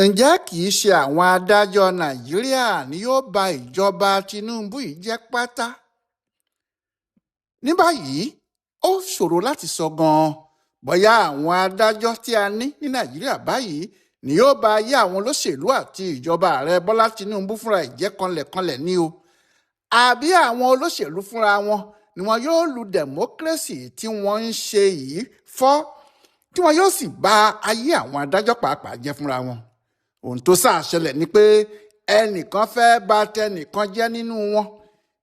ǹjẹ́ kì í ṣe àwọn adájọ́ nàìjíríà ni yóò ba ìjọba Tinubu yìí jẹ́ pátá? ní báyìí ó ṣòro láti sọ gan-an bóyá àwọn adájọ́ tí a ní nàìjíríà báyìí ni yóò ba ayé àwọn olóṣèlú àti ìjọba ààrẹ Bọ́lá Tinubu fúnra ìjẹ́ kanlẹ̀kanlẹ̀ ní o, àbí àwọn olóṣèlú fúnra wọn ni wọn yóò lu democracy tí wọ́n ń ṣe yìí fọ́, tí wọn yóò sì ba ayé àwọn adájọ́ pàápàá jẹ́ fúnra wọn. ohun tó ṣàṣẹlẹ̀ ni pé ẹnìkan fẹ́ bà tẹnìkan jẹ́ nínú wọn.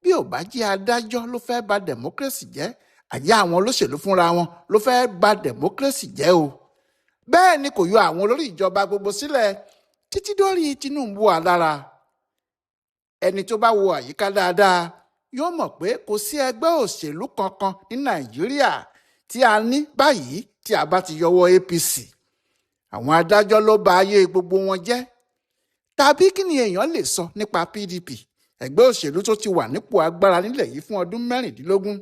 bí ò bá jẹ́ adájọ́ ló fẹ́ bà democracy jẹ́, àyà àwọn olóṣèlú fúnra wọn ló fẹ́ bà democracy jẹ́ o. bẹ́ẹ̀ ni kò yọ àwọn olórí ìjọba gbogbo sílẹ̀ títí dórí Tinubu alára. ẹni tó bá wo àyíká dáadáa yóò mọ̀ pé kò sí ẹgbẹ́ òṣèlú kankan ní Nàìjíríà tí a ní báyìí tí a bá ti yọwọ́ APC. àwọn adájọ́ ló ba ayé gbogbo wọn jẹ́. tàbí kí ni èèyàn lè sọ nípa PDP, ẹgbẹ́ òṣèlú tó ti wà nípò agbára nílẹ̀ yìí fún ọdún 16?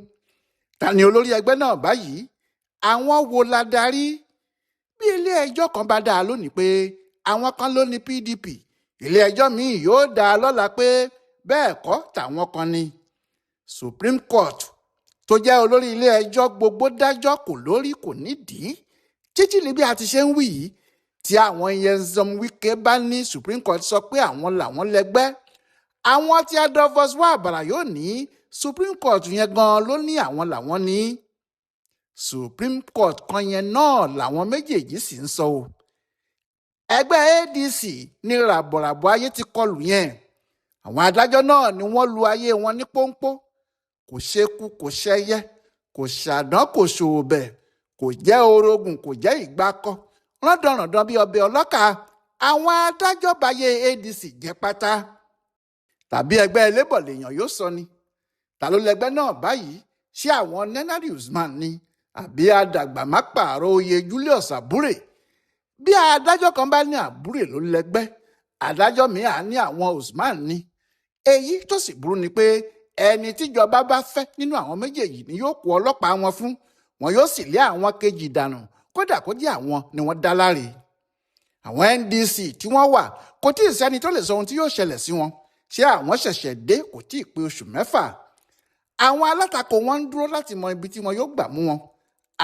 ta ni olórí ẹgbẹ́ náà báyìí? àwọn wo la darí? bí ilé ẹjọ́ kan bá dá a lónìí pé àwọn kan ló ní PDP, ilé ẹjọ́ míì yóò dá a lọ́la pé bẹ́ẹ̀ kọ́ tàwọn kan ni. Supreme Court tó jẹ́ olórí ilé ẹjọ́ gbogbo dájọ́ kò lórí kò nídìí títí ní bí a ti ṣe ń wí yìí. tí àwọn Nyesom Wike bá ní Supreme Court sọ pé àwọn làwọn lẹ́gbẹ́, àwọn tí Adolphus Wabara yóò ní Supreme Court yẹn gan ló ní àwọn làwọn ní. Supreme Court kan yẹn náà làwọn méjèèjì sì ń sọ o. ẹgbẹ́ ADC ní ràbọ̀ràbọ̀ ayé ti kọlù yẹn. àwọn adájọ́ náà ni wọ́n lu ayé wọn ní pọ́npọ́. kò ṣekú kò ṣẹyẹ, kò ṣàdán kò ṣòòbẹ̀, kò jẹ́ orogún kò jẹ́ ìgbákọ́, rọ́ndọ̀rọ̀ndọ̀ bí ọbẹ̀ ọlọ́kà. àwọn adájọ́ bayé ADC jẹ́ pátá. tàbí ẹgbẹ́ Labour lèèyàn yóò sọ ni? ta ló lẹgbẹ́ náà báyìí? ṣé àwọn Nenadi Usman ni àbí àdàgbà má pààrọ̀ oyè Julius Abure? bí adájọ́ kan bá ní Abure ló lẹgbẹ́, adájọ́ mìíràn ní àwọn Usman ni. èyí tó sì burú ni pé ẹni tíjọba bá fẹ́ nínú àwọn méjèèjì ni yóò kó ọlọ́pàá wọn fún, wọn yóò sì lé àwọn kejì dànù, kódà kó jẹ́ àwọn ni wọ́n dá láre. àwọn NDC tí wọ́n wà kò tí ì sẹ́ni tó lè sọ ohun tí yóò ṣẹlẹ̀ sí wọn. ṣé àwọn ṣẹ̀ṣẹ̀ dé kò tí ì pé oṣù 6? àwọn alátakò wọn ń dúró láti mọ ibi tí wọn yóò gbà mú wọn.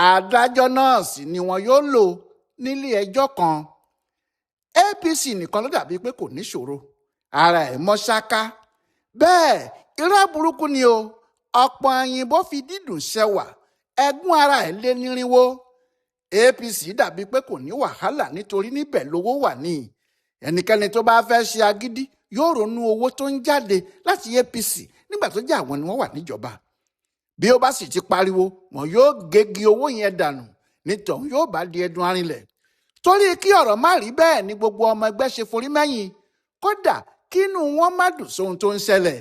adájọ́ náà sì ni wọn yóò lò nílé ẹjọ́ kan. APC nìkan ló dàbí pé kò níṣòro, ara ẹ̀ mọ́ ṣáká. bẹ́ẹ̀ irọ́ burúkú ni o. ọ̀pọ̀ òyìnbó fi dídùn ṣẹwà, ẹ̀gún ara ẹ̀ lé nírinwó. APC dàbí pé kò ní wàhálà nítorí níbẹ̀ lówó wà ní. ẹnikẹ́ni tó bá fẹ́ ṣe agídí yóò ronú owó tó ń jáde láti APC nígbà tó jẹ́ àwọn ni wọ́n wà níjọba. bí ó bá sì ti pariwo, wọn yóò gégi owó yẹn dànù, nítorí yóò bá di ẹdun arinlẹ̀. torí kí ọ̀rọ̀ má rí bẹ́ẹ̀ ni gbogbo ọmọ ẹgbẹ́ ṣe forí mẹ́yìn, kódà kínú wọn má dùn sóhun tó ń ṣẹlẹ̀.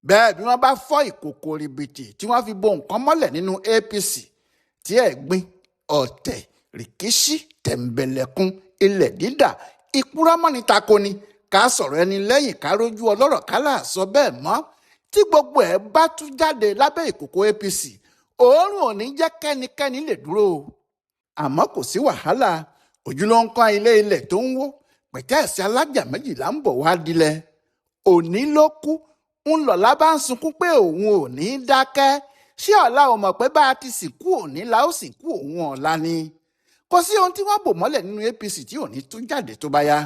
bẹ́ẹ̀ bí wọ́n bá fọ́ ìkòkò rìbìtì tí wọ́n fi bo nǹkan mọ́lẹ̀ nínú APC, tí ẹ̀gbin, ọ̀tẹ̀, rìkíṣí, tẹ̀m̀bẹ̀lẹ̀kun, ilẹ̀ dídà, ìpúrámọ́ni tako ni, ká sọ̀rọ̀ ẹni lẹ́yìn ká rójú ọlọ́rọ̀ ká là sọ bẹ́ẹ̀ mọ́. tí gbogbo ẹ̀ bá tú jáde lábẹ́ ìkòkò APC, òórùn ò ní jẹ́ kẹ́nikẹ́ni lè dúró. àmọ́ kò sí wàhálà, ojú ló ń kán ilẹ̀ tó ń wó, pẹ̀tẹ́ẹ̀sì alájà méjìlá ń bọ̀ wá dilẹ̀. òní ló kú, ń lọ̀lá bá ń sunkún pé òun ò ní dákẹ́. ṣé ọ̀la ò mọ̀ pé bá a ti sìnkú òní la ó sìnkú òun ọ̀la ni? kò sí ohun tí wọ́n bò mọ́lẹ̀ nínú APC tí ò ní tún jáde tó bá yá.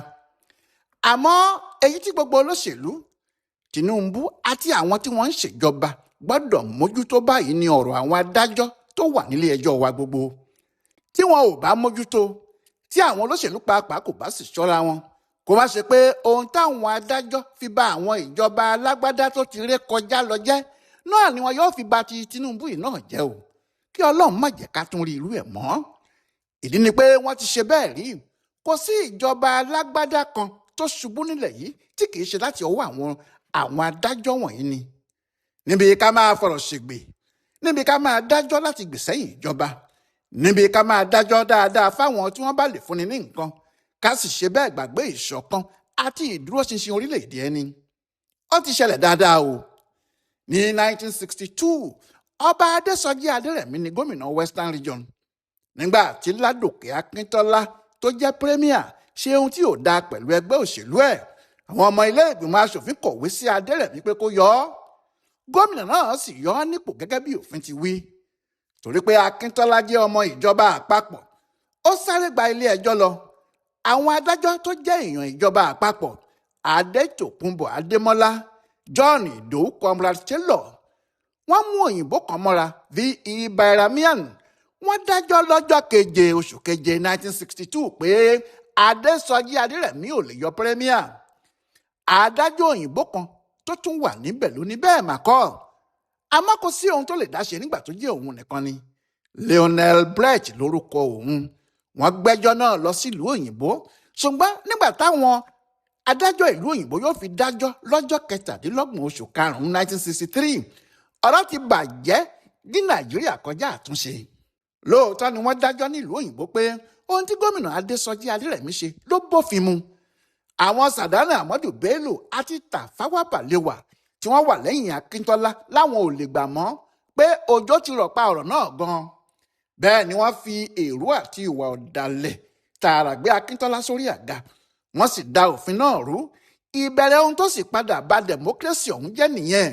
àmọ́ èyí tí gbogbo olóṣèlú, Tinubu àti àwọn tí wọ́n ń ṣèjọba gbọ́dọ̀ mójútó báyìí ni ọ̀rọ̀ àwọn adájọ́ tó wà nílé ẹjọ́ wa gbogbo. tí wọn ò bá mójútó, tí àwọn olóṣèlú pàápàá kò bá sì ṣọ́ra wọn, kó má ṣe pé ohun táwọn adájọ́ fi bà àwọn ìjọba alágbádá tó ti ré kọjá lọ jẹ́ náà ni wọn yóò fi bà ti Tinubu yìí náà jẹ́ o. kí Ọlọ́run má jẹ́ ká tún rí irú ẹ̀ mọ́. ìdí ni pé wọ́n ti ṣe bẹ́ẹ̀ rí. kò sí ìjọba alágbádá kan tó ṣubú nílẹ̀ yìí tí kì í ṣe láti ọwọ́ àwọn adájọ́ wọ̀nyí ni. níbi ká máa fọ̀rọ̀ ṣègbè, níbi ká máa dájọ́ láti gbèsẹ́yìn ìjọba, níbi ká máa dájọ́ dáadáa fáwọn tí wọ́n bá lè fúnni ní nǹkan, ká sì ṣe bẹ́ẹ̀ gbàgbé ìṣọ̀kan àti ìdúróṣinṣin orílẹ̀-èdè ẹni. ó ti ṣẹlẹ̀ dáadáa o. ní 1962, ọba Adésọjí Adérẹ̀mí ni gómìnà Western Region. nígbà tí Ládòkè Akíntọ́lá tó jẹ́ premier ṣe ohun tí ò dáa pẹ̀lú ẹgbẹ́ òṣèlú ẹ̀. Àwọn ọmọ ilé ìgbìmọ̀ aṣòfin kọ̀wé sí Adérẹ̀mí pé kó yọ ọ́. Gómìnà náà sì yọ ọ́ nípò gẹ́gẹ́ bí òfin ti wí. Torí pé Akíntọ́lá jẹ́ ọmọ ìjọba àpapọ̀, ó sáré gba ilé ẹjọ́ lọ. Àwọn adájọ́ tó jẹ́ èèyàn ìjọba àpapọ̀, Adétòkunbọ̀ Adémọ́lá, John Ìdòwú Comrade Taylor, wọ́n mú òyìnbó kan mọ́ra V.E. Bayramian. Wọ́n dájọ́ lọ́jọ́ 7 oṣù keje 1962 pé Adésọjí Adérẹ̀mí ò lè yọ premier. Adájọ́ òyìnbó kan tó tún wà níbẹ̀ ló ní bẹ́ẹ̀ mà kọ́. Àmọ́ kò sí ohun tó lè dáṣe nígbà tó jẹ́ òun nìkan ni. Lionel Brett lórúkọ òun. Wọ́n gbẹ́jọ́ náà lọ sílùú òyìnbó, ṣùgbọ́n nígbà táwọn adájọ́ ìlú òyìnbó yóò fi dájọ́ lọ́jọ́ 27 oṣù karùn-ún 1963, ọ̀rọ̀ ti bàjẹ́ ní Nàìjíríà kọjá àtúnṣe. Lóòótọ́ ni wọ́n dájọ́ nílùú òyìnbó pé ohun tí gómìnà Adésọjí Adérẹ̀mí ṣe ló bófin mu. Àwọn Sàdánà Àmọ́dù Bello àti Tafawa Balewa tí wọ́n wà lẹ́yìn Akíntọ́lá láwọn ò lè gbà mọ́ pé òjò ti rọ̀ pa ọ̀rọ̀ náà gan-an. Bẹ́ẹ̀ ni wọ́n fi èrú àti ìwà ọ̀dàlẹ̀ tààrà gbé Akíntọ́lá sórí àga. Wọ́n sì da òfin náà rú. Ìbẹ̀rẹ̀ ohun tó sì padà bà democracy ọ̀hún jẹ́ nìyẹn,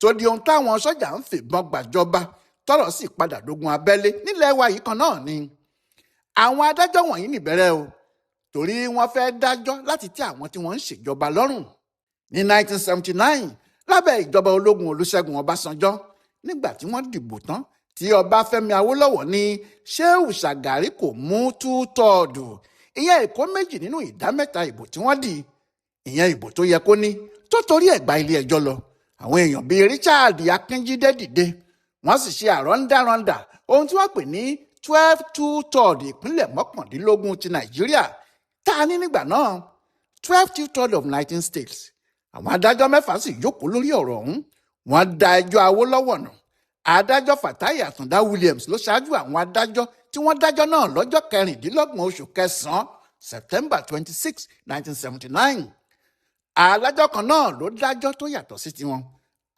tó di ohun táwọn sọ́jà ń fìbọn gbàjọba, tọ́rọ̀ sì padà dógun abẹ́lé nílẹ̀ wa yìí kan náà ni. Àwọn adájọ́ wọ̀nyí nìbẹ̀rẹ̀ o, torí wọ́n fẹ́ dájọ́ láti tẹ́ àwọn tí wọ́n ń ṣèjọba lọ́rùn. Ní 1979, lábẹ́ ìjọba ológun Olúṣẹ́gun Ọbásanjọ́, nígbà tí wọ́n dìbò tán tí Ọbáfẹ́mi Awólọ́wọ̀ ní Ṣéhù Ṣàgàrí kò mú 2/3, ìyẹn ìkó méjì nínú ìdá mẹ́ta ìbò tí wọ́n dì, ìyẹn ìbò tó yẹ kó ní, tó torí ẹ̀ gba ilé ẹjọ́ lọ. Àwọn èèyàn bíi Richard Akínjídé dìde, wọ́n sì ṣe àrọ́ndàrọ́ndà ohun tí wọ́n pè ní 12/2 ìpínlẹ̀ 19 ti Nàìjíríà tá a ní nígbà náà, 12/2 of 19 states. Àwọn adájọ́ 6 sì jókòó lórí ọ̀rọ̀ ọ̀hún. Wọ́n da ẹjọ́ Awólọ́wọ̀ nù. Adájọ́ Fatai Àtàndá Williams ló ṣáájú àwọn adájọ́ tí wọ́n dájọ́ náà lọ́jọ́ 26 oṣù kẹsàn-án September 26, 1979. Adájọ́ kan náà ló dájọ́ tó yàtọ̀ sí tiwọn.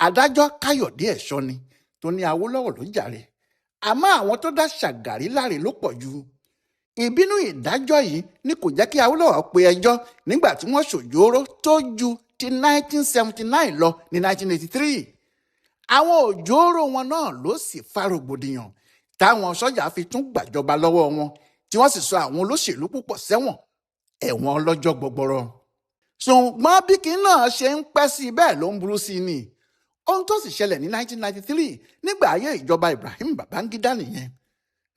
Adájọ́ Káyọ̀dé Ẹ̀ṣọ́ni tó ní Awólọ́wọ̀ ló jàre. Àmọ́ àwọn tó dá Ṣàgàrí láre ló pọ̀ jù. Ìbínú ìdájọ́ yìí ni kò jẹ́ kí Awólọ́wọ̀ pe ẹjọ́ nígbà tí wọ́n ṣòjóró tó ju ti 1979 lọ ní 1983. Àwọn òjòòrò wọn náà ló sì fa rògbòdìyàn táwọn sọ́jà fi tún gbàjọba lọ́wọ́ wọn, tí wọ́n sì sọ àwọn olóṣèlú púpọ̀ sẹ́wọ̀n, ẹ̀wọ̀n ọlọ́jọ́ gbọgbọrọ. Ṣùgbọ́n bí kí náà ṣe ń pẹ́ sí bẹ́ẹ̀ ló ń burú sí ni. Ohun tó sì ṣẹlẹ̀ ní 1993 nígbà ayé ìjọba Ibrahim Babangida nìyẹn.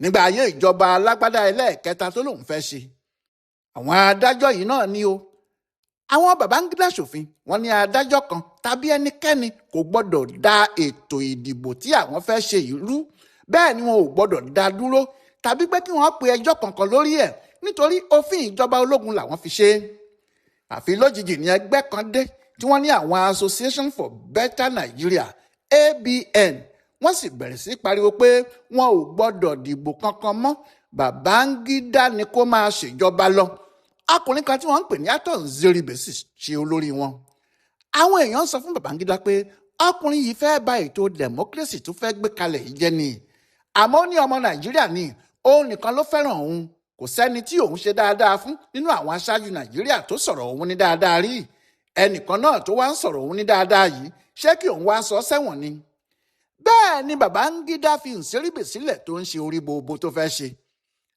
Nígbà ayé ìjọba alágbádá ẹlẹ́ẹ̀kẹta tó lóun fẹ́ ṣe. Àwọn adájọ́ yìí náà ni o. Àwọn Babangida ṣòfin wọ́n ní adájọ́ kan tàbí ẹnikẹ́ni kò gbọ́dọ̀ dá ètò ìdìbò tí àwọn fẹ́ ṣe yìí rú. Bẹ́ẹ̀ ni wọn ò gbọ́dọ̀ dá dúró tàbí pé kí wọ́n pe ẹjọ́ kankan lórí ẹ̀, nítorí òfin ìjọba ológun làwọn fi ṣe. Àfi lójijì ní ẹgbẹ́ kan dé tí wọ́n ní àwọn Association for Better Nigeria ABN, wọ́n sì bẹ̀rẹ̀ sí pariwo pé wọn ò gbọ́dọ̀ dìbò kankan mọ́, Babangida ni kó máa ṣèjọba lọ. Ọkùnrin kan tí wọ́n ń pè ní Atonzeri Basis ṣe olórí wọn. Àwọn èèyàn sọ fún Babangida pé ọkùnrin yìí fẹ́ bà ètò democracy tó fẹ́ gbé kalẹ̀ yìí jẹ́ ni. Àmọ́ ó ní ọmọ Nàìjíríà ni, òun nìkan ló fẹ́ràn òun, kò sẹ́ni tí òun ṣe dáadáa fún nínú àwọn aṣáájú Nàìjíríà tó sọ̀rọ̀ òun ní dáadáa rí. Ẹnìkan náà tó wá ń sọ̀rọ̀ òun ní dáadáa yìí, ṣé kí òun wá sọ sẹ́wọ̀n ni? Bẹ́ẹ̀ ni Babangida fi Nseribe sílẹ̀ tó ń ṣe orí bobo tó fẹ́ ṣe.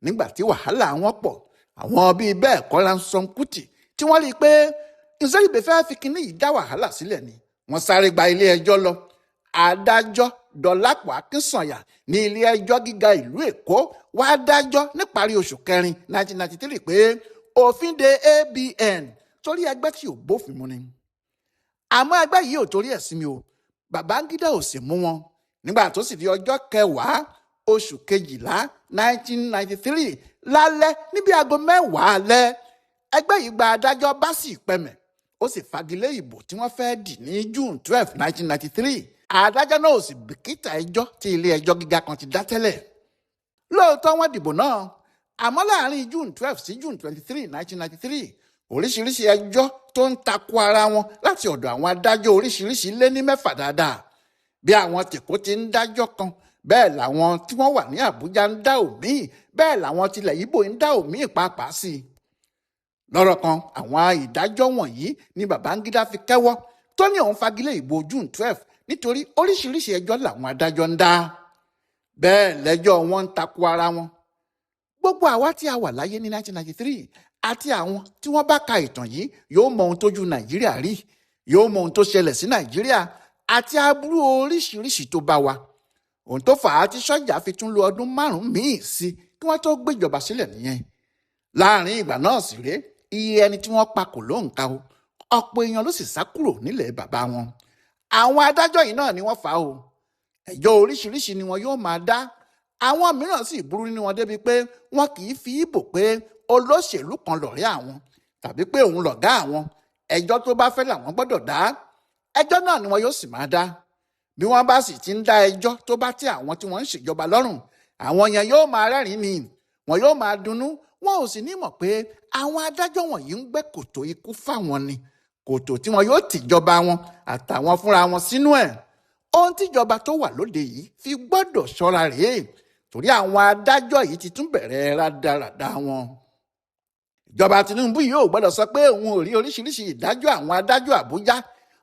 Nígbà tí wàhálà wọn pọ̀, àwọn bíi bẹ́ẹ̀ Kọ́lá Sọmkútì tí wọ́n rí i pé Nseribe fẹ́ fi kinní yìí dá wàhálà sílẹ̀ ni, wọ́n sáré gba ilé ẹjọ́ lọ. Adájọ́ Dọlápọ̀ Akínsànyà ní ilé ẹjọ́ gíga ìlú Èkó wá dájọ́ níparí oṣù kẹrin 1993 pé òfin de ABN torí ẹgbẹ́ tí ò bófin mu ni. Àmọ́ ẹgbẹ́ yìí ò torí ẹ̀ sinmi o, Babangida ò sì mú wọn. Nígbà tó sì di ọjọ́ 10 oṣù kejìlá 1993 lálẹ́ níbi aago 10 alẹ́, ẹgbẹ́ yìí gba adájọ́ Básì Pẹ̀mẹ̀, ó sì fagilé ìbò tí wọ́n fẹ́ dì ní June 12, 1993. Adájọ́ náà ò sì bìkítà ẹjọ́ tí ilé ẹjọ́ gíga kan ti dá tẹ́lẹ̀. Lóòótọ́ wọ́n dìbò náà, àmọ́ láàrin June 12 sí June 23, 1993, oríṣiríṣi ẹjọ́ tó ń takò ara wọn láti ọ̀dọ̀ àwọn adájọ́ oríṣiríṣi lé ní 6 dáadáa. Bí àwọn tèkó ti ń dájọ́ kan, bẹ́ẹ̀ làwọn tí wọ́n wà ní Àbújá ń dá òmíì, bẹ́ẹ̀ làwọn tilẹ̀ Ìgbò ń dá òmíì pàápàá sí i. lọ́rọ̀ kan àwọn ìdájọ́ wọ̀nyí ni Babangida fi kẹ́wọ́ tó ní òun fagilé ìbò June 12 nítorí oríṣiríṣi ẹjọ́ làwọn adájọ́ ń dá. Bẹ́ẹ̀ lẹ́jọ́ wọn ń takò ara wọn. Gbogbo àwa tí a wà láyé ní 1993 àti àwọn tí wọ́n bá ka ìtàn yìí yóò mọ ohun tójú Nàìjíríà rí, yóò mọ ohun tó ṣẹlẹ̀ sí Nàìjíríà àti aburú oríṣiríṣi tó bá wa. Ohun tó fà á tí sọ́jà fi tún lo ọdún 5 míì sí kí wọ́n tó gbéjọba sílẹ̀ nìyẹn. Láàrin ìgbà náà sì rèé, iye ẹni tí wọ́n pa kò lóǹkà o, ọ̀pọ̀ èèyàn ló sì sá kúrò nílẹ̀ bàbá wọn. Àwọn adájọ́ yìí náà ni wọ́n fà á o. Ẹjọ́ oríṣiríṣi ni wọn yóò máa dá. Àwọn mìíràn sì burú nínú wọn débi pé wọn kì í fi ìbò pé olóṣèlú kan lọ̀rẹ́ àwọn tàbí pé òun lọ̀gá àwọn. Ẹjọ́ tó bá fẹ́ làwọn gbọ́dọ̀ dá. Ẹjọ́ náà ni wọn yóò sì máa dá. Bí wọ́n bá sì ti ń dá ẹjọ́ tó bá tẹ́ àwọn tí wọ́n ń ṣèjọba lọ́rùn, àwọn yẹn yóò máa rẹ́rìn-ín ni, wọn yóò máa dunnú, wọn ò sì ní mọ̀ pé àwọn adájọ́ wọ̀nyí ń gbẹ́ kòtò ikú fáwọn ni, kòtò tí wọn yóò tìjọba wọn àtàwọn fúnra wọn sínú ẹ̀. Ohun tíjọba tó wà lóde yìí fi gbọ́dọ̀ ṣọ́ra rèé, torí àwọn adájọ́ yìí ti tún bẹ̀rẹ̀ rádaràda wọn. Ìjọba Tinubu yìí ò gbọ́dọ̀ sọ pé òun ò rí oríṣiríṣi ìdájọ́ àwọn adájọ́ Àbújá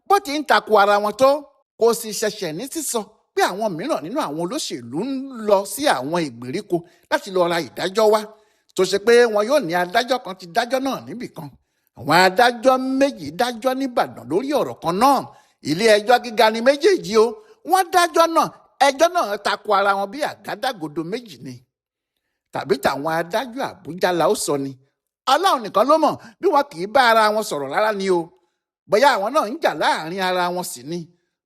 bó ti ń takò ara wọn tó. Kò sì ṣẹ̀ṣẹ̀ ní sísọ pé àwọn mìíràn nínú àwọn olóṣèlú ń lọ sí àwọn ìgbèríko láti lọ ra ìdájọ́ wá, tó ṣe pé wọn yóò ní adájọ́ kan ti dájọ́ náà níbì kan. Àwọn adájọ́ méjì dájọ́ nìbàdàn lórí ọ̀rọ̀ kan náà. Ilé ẹjọ́ gíga ni méjèèjì o. Wọ́n dájọ́ náà, ẹjọ́ náà takò ara wọn bí àgádágodo méjì ni. Tàbí tàwọn adájọ́ Àbújá la ó sọ ni. Ọlọ́run nìkan ló mọ̀ bí wọn kì í bá ara wọn sọ̀rọ̀ rárá ni o. Bóyá àwọn náà ń jà láàrin ara wọn sì ni.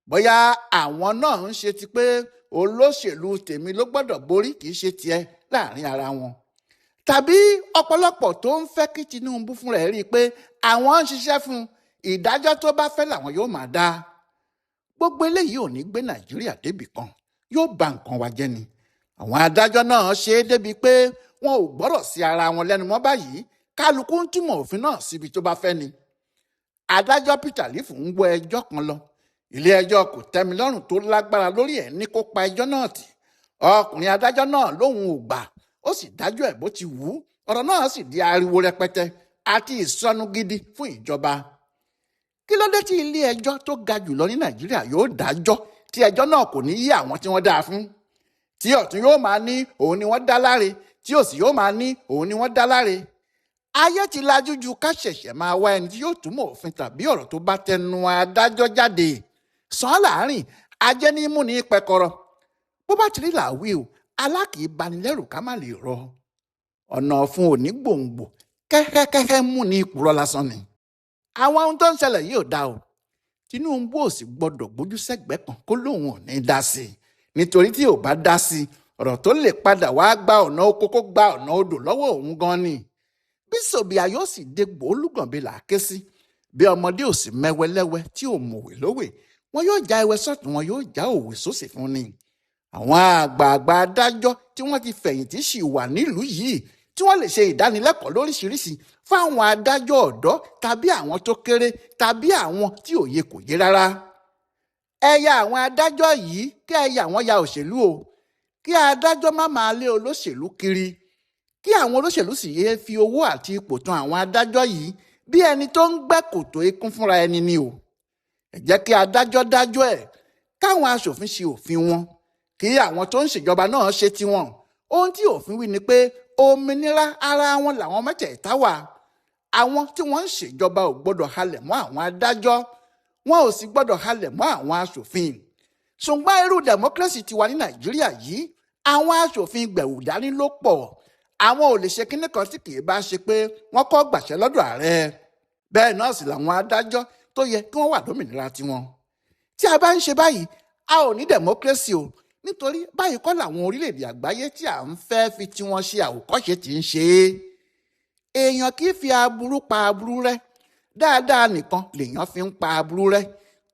Bóyá àwọn náà ń ṣe ti pé olóṣèlú tèmi ló gbọ́dọ̀ borí kì í ṣe tiẹ̀ láàrin ara wọn. Tàbí ọ̀pọ̀lọpọ̀ tó ń fẹ́ kí Tinubu fúnra ẹ̀ rí i pé àwọn ń ṣiṣẹ́ fún ìdájọ́ tó bá fẹ́ làwọn yóò máa dá. Gbogbo eléyìí ò ní gbé Nàìjíríà débì kan, yóò ba nǹkan wa jẹ́ ni. Àwọn adájọ́ náà ṣe é débi pé wọn ò gbọ́dọ̀ sí ara wọn lẹ́nu mọ́ báyìí, kálukú ń túmọ̀ òfin náà síbi tó bá fẹ́ ni. Adájọ́ Peter Lifu ń gbọ́ ẹjọ́ kan lọ. Ilé ẹjọ́ kòtẹ́milọ́rùn tó lágbára lórí ẹ̀ ní kó pa ẹjọ́ náà tì. Ọkùnrin adájọ́ náà lóun ò gbà, ó sì dájọ́ ẹ̀ bó ti wù ú. Ọ̀rọ̀ náà sì di ariwo rẹpẹtẹ àti ìsọnù gidi fún ìjọba. Kí ló dé tí ilé ẹjọ́ tó ga jùlọ ní Nàìjíríà yóò dájọ́ tí ẹjọ́ náà kò ní yí àwọn tí wọ́n dá fún? Tí ọ̀tún yóò máa ní òun ni wọ́n dá láre, tí òsì yóò máa ní òun ni wọ́n dá láre. Ayé ti lajú ju ká ṣẹ̀ṣẹ̀ máa wá ẹni tí yóò túmọ̀ òfin tàbí ọ̀rọ̀ tó bá tẹnu adájọ́ jáde. Sàn láàrin ajé ní mú ní pẹkọrọ. Bó bá ti rí làwí o, alákìí banilẹ́rù ká má lè rọ. Ọ̀nà fún òní gbòǹgbò kẹ́kẹ́kẹ́kẹ́ mú ní ìpùrọ̀ lásán ni. Àwọn ohun tó ń ṣẹlẹ̀ yìí ò dá o. Tinubu ò sì gbọdọ̀ gbójú sẹ́gbẹ̀ẹ́ kan kó lóun ò ní dá sí i, nítorí tí ò bá dá sí i ọ̀rọ̀ tó lè padà wá gba ọ̀nà oko kó gba ọ̀nà odò lọ́wọ́ òun gan ni. Bí Sòbìà yóò sì dégbò olúgànbí là á ké sí. Bí ọmọdé ò sì mẹ́wẹ́lẹ́wẹ́ tí ò mọ̀wé lówè, wọn yóò já ewé sọ́tún, wọn yóò já òwe sósì fún ni. Àwọn àgbààgbà adájọ́ tí wọ́n ti fẹ̀yìntì sì wà nílùú yìí tí wọ́n lè ṣe ìdánilẹ́kọ̀ọ́ lóríṣiríṣi fáwọn adájọ́ ọ̀dọ́ tàbí àwọn tó kéré tàbí àwọn tí òye kò yé rárá. Ẹ ya àwọn adájọ́ yìí kí ẹ ya àwọn ya òṣèlú o. Kí adájọ́ má máa lé olóṣèlú kiri. Kí àwọn olóṣèlú sì yéé fi owó àti ipò tan àwọn adájọ́ yìí bí ẹni tó ń gbẹ́ kòtò ikún fúnra ẹni ni o. Ẹ jẹ́ kí adájọ́ dájọ́ ẹ̀, káwọn aṣòfin ṣe òfin wọn, kí àwọn tó ń ṣèjọba náà ṣe tiwọn. Ohun tí òfin wí ni pé òmìnira ara wọn làwọn mẹ́tẹ̀ẹ̀ta wà. Àwọn tí wọ́n ń ṣèjọba ò gbọ́dọ̀ halẹ̀ mọ́ àwọn adájọ́, wọn ò sì gbọ́dọ̀ halẹ̀ mọ́ àwọn aṣòfin. Ṣùgbọ́n irú democracy ti wà ní Nàìjíríà yìí, àwọn aṣòfin gbẹ̀wù dání ló pọ̀. Àwọn ò lè ṣe kinní kan tí kì í bá ṣe pé wọ́n kọ́ gbàṣẹ lọ́dọ̀ ààrẹ. Bẹ́ẹ̀ náà sì làwọn adájọ́ tó yẹ kí wọ́n wà lómìnira tiwọn. Tí a bá ń ṣe báyìí, a ò ní democracy o, nítorí báyìí kọ́ làwọn orílẹ̀-èdè àgbáyé tí à ń fẹ́ fi tiwọn ṣe àwòkọ́ṣe ti ń ṣe é. Èèyàn kì í fi aburú pa aburú rẹ́, dáadáa nìkan lèèyàn fi ń pa aburú rẹ́,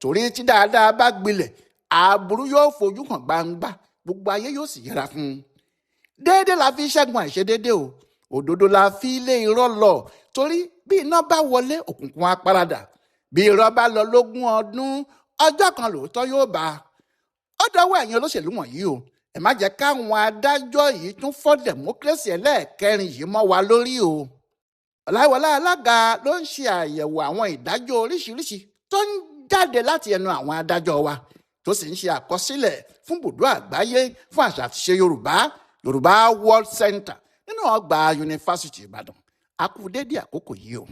torí tí dáadáa bá gbilẹ̀, aburú yóò fojú hàn gbangba, gbogbo ayé yóò sì yẹra fún un. Déédé la fi ṣẹ́gun àìṣedéédé o, òdodo la fi lé irọ́ lọ, torí bí iná bá wọlé òkùnkùn á paradà, bí irọ́ bá lọ lógún ọdún, ọjọ́ kan lóòótọ́ yóò bá a. Ó dọwọ́ ẹ̀yin olóṣèlú wọ̀nyí o, ẹ má jẹ́ káwọn adájọ́ yìí tún fọ́ democracy ẹlẹ́ẹ̀kẹrin yìí mọ́ wa lórí o. Ọláìwọlá alága ló ń ṣe àyẹ̀wò àwọn ìdájọ́ oríṣiríṣi tó ń jáde láti ẹnu àwọn adájọ́ wa tó sì ń ṣe àkọsílẹ̀ fún bùdó àgbáyé fún àṣà àti ìṣe Yorùbá World Center nínú ọgbà yunifásitì Ìbàdàn. A kú dédé àkókò yìí o.